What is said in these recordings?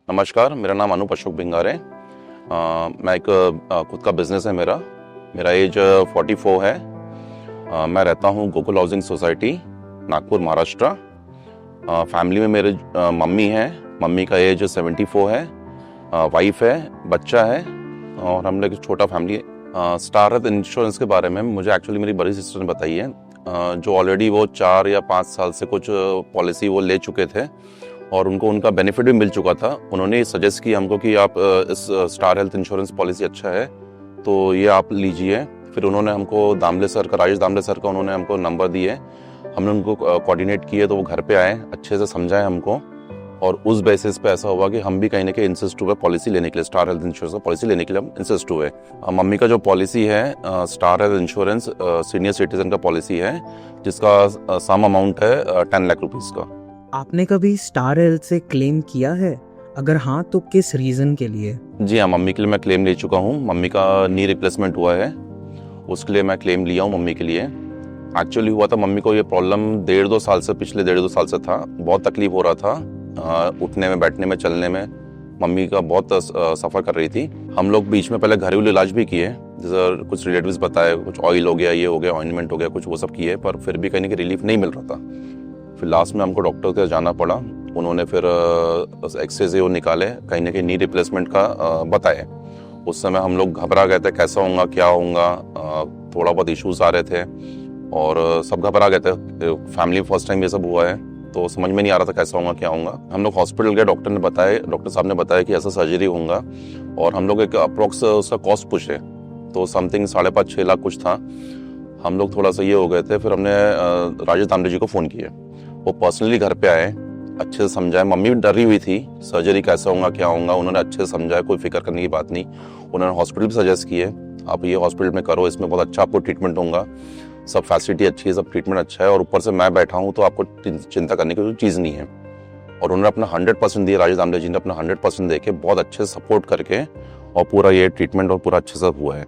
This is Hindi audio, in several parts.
नमस्कार, मेरा नाम अनूप अशोक बिंगार है। मैं एक खुद का बिजनेस है मेरा। मेरा एज 44 है। मैं रहता हूँ Gokul housing society, Nagpur, Maharashtra. Family में मेरे मम्मी हैं। मम्मी का एज 74 है। वाइफ है, बच्चा है और हम लोग एक छोटा फैमिली है। स्टार हेल्थ इंश्योरेंस के बारे में मुझे एक्चुअली मेरी बड़ी सिस्टर ने बताई है, जो ऑलरेडी वो 4 या 5 साल से कुछ पॉलिसी वो ले चुके थे और उनको उनका बेनिफिट भी मिल चुका था। उन्होंने सजेस्ट किया हमको कि आप इस स्टार हेल्थ इंश्योरेंस पॉलिसी अच्छा है तो ये आप लीजिए। फिर उन्होंने हमको दामले सर का, राजेश दामले सर का उन्होंने हमको नंबर दिए। हमने उनको कोऑर्डिनेट किए तो वो घर पे आए, अच्छे से समझाए हमको और उस बेसिस पे ऐसा हुआ कि हम भी कहीं ना कहीं इंसिस्ट हुए पॉलिसी लेने के लिए, स्टार हेल्थ इंश्योरेंस का पॉलिसी लेने के लिए हम इंसिस्ट हुए। मम्मी का जो पॉलिसी है star health insurance senior citizen का पॉलिसी है, जिसका सम अमाउंट है 10 लाख रुपीज़ का। आपने कभी स्टार हेल्थ से क्लेम किया है? अगर हाँ तो किस रीजन के लिए? जी हाँ, मम्मी के लिए मैं क्लेम ले चुका हूँ। मम्मी का नी रिप्लेसमेंट हुआ है, उसके लिए मैं क्लेम लिया हूँ मम्मी के लिए। एक्चुअली हुआ था मम्मी को ये प्रॉब्लम 1.5-2 साल से, पिछले 1.5-2 साल से था। बहुत तकलीफ हो रहा था उठने में, बैठने में, चलने में। मम्मी का बहुत सफ़र कर रही थी। हम लोग बीच में पहले घरेलू इलाज भी किए, जैसे कुछ रिलेटिव्स बताए, कुछ ऑयल हो गया, ये हो गया, ऑइंटमेंट हो गया, कुछ वो सब किए, पर फिर भी कहीं ना कहीं रिलीफ नहीं मिल रहा था। फिर लास्ट में हमको डॉक्टर के जाना पड़ा। उन्होंने फिर एक्सरे से वो निकाले, कहीं ना कहीं नी रिप्लेसमेंट का बताए। उस समय हम लोग घबरा गए थे, कैसा होगा, क्या होगा। थोड़ा बहुत इश्यूज आ रहे थे और सब घबरा गए थे। फैमिली फर्स्ट टाइम ये सब हुआ है तो समझ में नहीं आ रहा था कैसा होगा, क्या होगा। हम लोग हॉस्पिटल गए, डॉक्टर साहब ने बताया कि ऐसा सर्जरी होगा और हम लोग एक अप्रोक्स उसका कॉस्ट पूछे तो समथिंग 5.5-6 लाख कुछ था। हम लोग थोड़ा सा ये हो गए थे। फिर हमने राजेश दामले जी को फ़ोन किया। वो पर्सनली घर पे आए, अच्छे से समझाए। मम्मी भी डरी हुई थी, सर्जरी कैसा होगा, क्या होगा। उन्होंने अच्छे से समझाया, कोई फिक्र करने की बात नहीं। उन्होंने हॉस्पिटल भी सजेस्ट किए, आप ये हॉस्पिटल में करो, इसमें बहुत अच्छा आपको ट्रीटमेंट होगा, सब फैसिलिटी अच्छी है, सब ट्रीटमेंट अच्छा है और ऊपर से मैं बैठा हूँ तो आपको चिंता करने की कोई चीज़ नहीं है। और उन्होंने अपना 100% दिया, राजेश दामले जी ने अपना 100% दे के बहुत अच्छे से सपोर्ट करके और पूरा ये ट्रीटमेंट और पूरा अच्छे से हुआ है।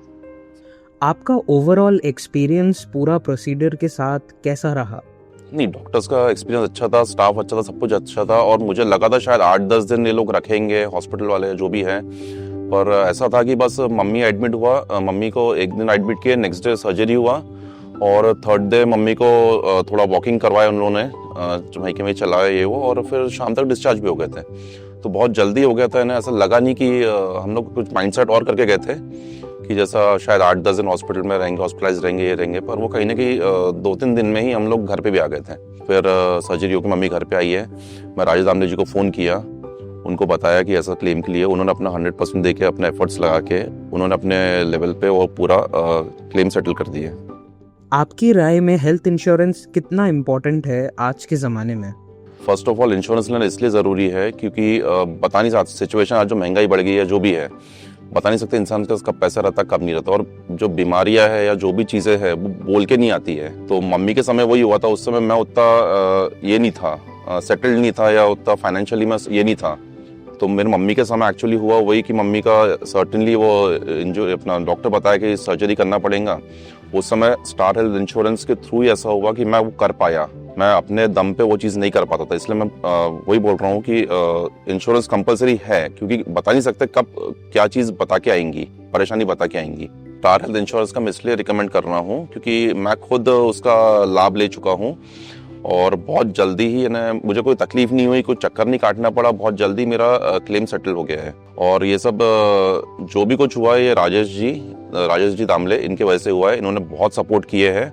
आपका ओवरऑल एक्सपीरियंस पूरा प्रोसीजर के साथ कैसा रहा? नहीं, डॉक्टर्स का एक्सपीरियंस अच्छा था, स्टाफ अच्छा था, सब कुछ अच्छा था और मुझे लगा था शायद 8-10 दिन ये लोग रखेंगे, हॉस्पिटल वाले जो भी है। पर ऐसा था कि बस मम्मी एडमिट हुआ, मम्मी को एक दिन एडमिट किए, नेक्स्ट डे सर्जरी हुआ और थर्ड डे मम्मी को थोड़ा वॉकिंग करवाया उन्होंने, वहीं के वहीं चलाया ये वो, और फिर शाम तक डिस्चार्ज भी हो गए थे। तो बहुत जल्दी हो गया था इन्हें, ऐसा लगा नहीं कि हम लोग कुछ माइंडसेट और करके गए थे कि जैसा शायद 8-10 दिन हॉस्पिटल में रहेंगे, हॉस्पिटलाइज रहेंगे, ये रहेंगे। पर वो कहीं ना कहीं 2-3 दिन में ही हम लोग घर पे भी आ गए थे। फिर सर्जरी होकर मम्मी घर पे आई है। मैं राजेश दामले जी को फ़ोन किया, उनको बताया कि ऐसा क्लेम के लिए। उन्होंने अपना 100% दे के, अपने एफर्ट्स लगा के उन्होंने अपने लेवल पे वो पूरा क्लेम सेटल कर दिए। आपकी राय में हेल्थ इंश्योरेंस कितना इम्पोर्टेंट है आज के ज़माने में? फर्स्ट ऑफ ऑल इंश्योरेंस लेना इसलिए ज़रूरी है क्योंकि बता नहीं सकते, सिचुएशन आज जो महंगाई बढ़ गई है, जो भी है, बता नहीं सकते इंसान के पास कब पैसा रहता, कब नहीं रहता। और जो बीमारियां है या जो भी चीज़ें हैं वो बोल के नहीं आती है। तो मम्मी के समय वही हुआ था। उस समय मैं उतना ये नहीं था, सेटल्ड नहीं था या उतना फाइनेंशियली मैं ये नहीं था। तो मेरी मम्मी के समय एक्चुअली हुआ वही कि मम्मी का सर्टेनली वो इंजो अपना डॉक्टर बताया कि सर्जरी करना पड़ेगा। उस समय स्टार हेल्थ इंश्योरेंस के थ्रू ही ऐसा हुआ कि मैं वो कर पाया। मैं अपने दम पे वो चीज़ नहीं कर पाता था, इसलिए मैं वही बोल रहा हूँ कि इंश्योरेंस कंपलसरी है क्योंकि बता नहीं सकते कब क्या चीज़ बता के आएंगी, परेशानी बता के आएंगी। स्टार हेल्थ इंश्योरेंस का मैं इसलिए रिकमेंड कर रहा हूँ क्योंकि मैं खुद उसका लाभ ले चुका हूँ और बहुत जल्दी ही मुझे कोई तकलीफ नहीं हुई, कोई चक्कर नहीं काटना पड़ा। बहुत जल्दी मेरा क्लेम सेटल हो गया है और ये सब जो भी कुछ हुआ है ये राजेश जी दामले, इनके वजह से हुआ है। इन्होंने बहुत सपोर्ट किए हैं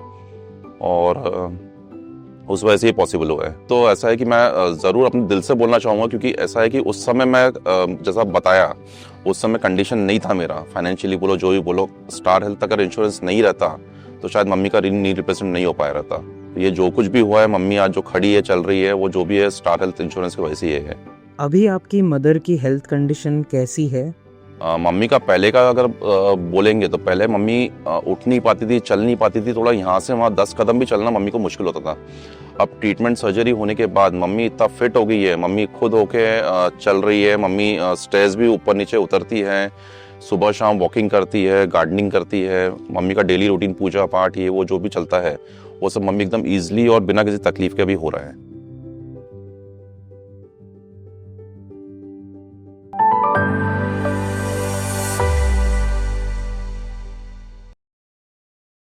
और उस वजह से ये पॉसिबल हुआ है। तो ऐसा है कि मैं ज़रूर अपने दिल से बोलना चाहूँगा क्योंकि ऐसा है कि उस समय मैं जैसा बताया, उस समय कंडीशन नहीं था मेरा, फाइनेंशियली बोलो, जो भी बोलो। स्टार हेल्थ अगर इंश्योरेंस नहीं रहता तो शायद मम्मी का नी रिप्लेसमेंट नहीं हो पाया रहता। ये जो कुछ भी हुआ है, मम्मी आज जो खड़ी है, चल रही है, वो जो भी है स्टार हेल्थ इंश्योरेंस की वजह से ये है। अभी आपकी मदर की हेल्थ कंडीशन कैसी है? मम्मी का पहले का अगर बोलेंगे तो पहले मम्मी उठ नहीं पाती थी, चल नहीं पाती थी, थोड़ा यहाँ से वहाँ 10 कदम भी चलना मम्मी को मुश्किल होता था। अब ट्रीटमेंट सर्जरी होने के बाद मम्मी इतना फिट हो गई है, मम्मी खुद होके चल रही है। मम्मी स्टेयर्स भी ऊपर नीचे उतरती है, सुबह शाम वॉकिंग करती है, गार्डनिंग करती है। मम्मी का डेली रूटीन, पूजा पाठ, ये वो जो भी चलता है वो सब मम्मी एकदम ईजिली और बिना किसी तकलीफ के भी हो रहा है।